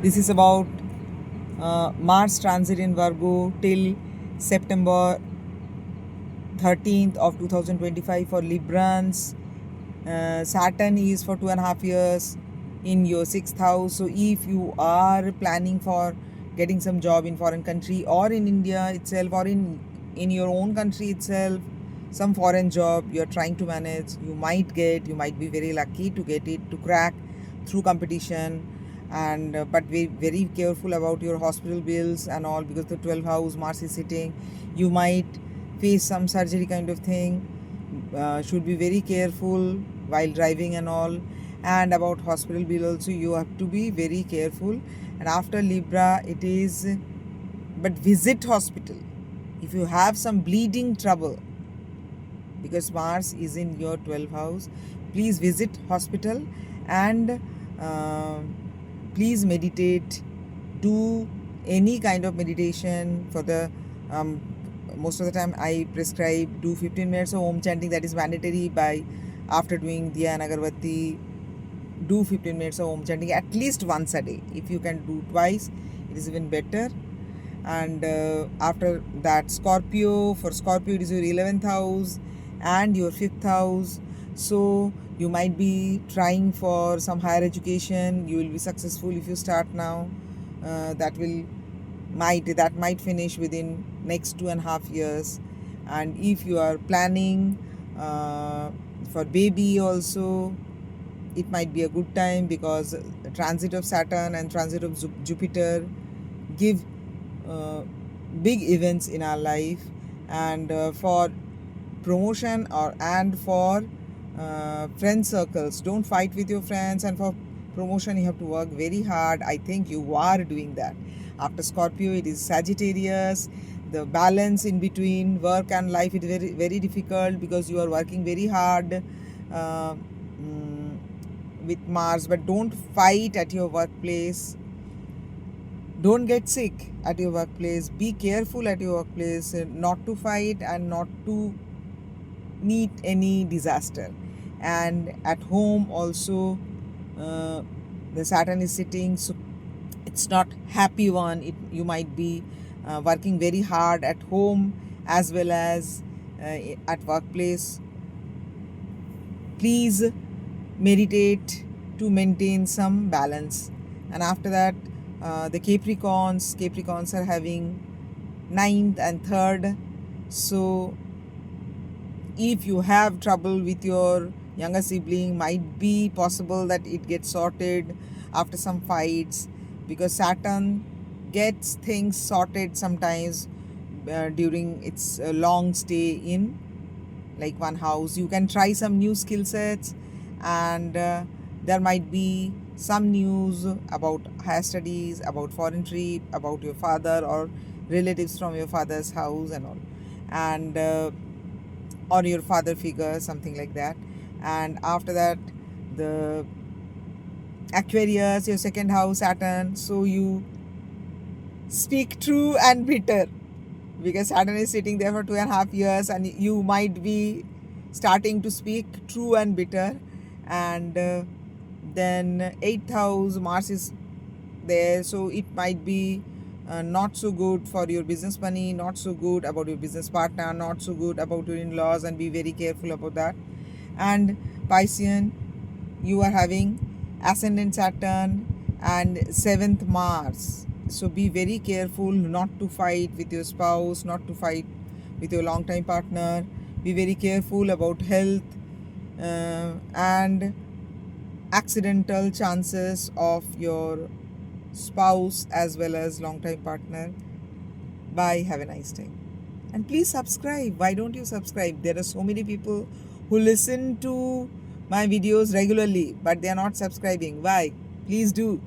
This is about Mars transit in Virgo till September 13th of 2025 for Librans. Saturn is for 2.5 years in your 6th house. So if you are planning for getting some job in foreign country or in India itself or in your own country itself, some foreign job you're trying to manage, you might be very lucky to get it, to crack through competition. And but be very careful about your hospital bills and all, because the 12th house Mars is sitting. You might face some surgery kind of thing. Should be very careful while driving and all. And about hospital bill also, you have to be very careful. And after Libra it is, but visit hospital if you have some bleeding trouble, because Mars is in your 12th house. Please visit hospital. And please meditate. Do any kind of meditation. For the most of the time I prescribe do 15 minutes of Om chanting. That is mandatory. By after doing Diya and Agarbatti, do 15 minutes of Om chanting at least once a day. If you can do twice, it is even better. And after that, Scorpio. For Scorpio, it is your 11th house and your 5th house. So you might be trying for some higher education. You will be successful if you start now. That might finish within next 2.5 years. And if you are planning for baby also, it might be a good time, because transit of Saturn and transit of Jupiter give big events in our life. And for promotion and for friend circles, don't fight with your friends. And for promotion, you have to work very hard. I think you are doing that. After Scorpio, it is Sagittarius. The balance in between work and life is very, very difficult, because you are working very hard with Mars. But don't fight at your workplace. Don't get sick at your workplace. Be careful at your workplace, not to fight and not to meet any disaster. And at home also, the Saturn is sitting, so it's not happy one. You might be working very hard at home as well as at workplace. Please meditate to maintain some balance. And after that, the Capricorns are having 9th and 3rd. So if you have trouble with your younger sibling, might be possible that it gets sorted after some fights, because Saturn gets things sorted sometimes during its long stay in like one house. You can try some new skill sets. And there might be some news about higher studies, about foreign trip, about your father or relatives from your father's house and all. And or your father figure, something like that. And after that, the Aquarius, your 2nd house Saturn. So you speak true and bitter, because Saturn is sitting there for 2.5 years, and you might be starting to speak true and bitter. And then 8th house Mars is there, so it might be not so good for your business money, not so good about your business partner, not so good about your in-laws, and be very careful about that. And Piscean, you are having ascendant Saturn and 7th Mars. So be very careful not to fight with your spouse, not to fight with your long-time partner. Be very careful about health and accidental chances of your spouse as well as long-time partner. Bye. Have a nice day. And please subscribe. Why don't you subscribe? There are so many people who listen to my videos regularly, but they are not subscribing. Why? Please do.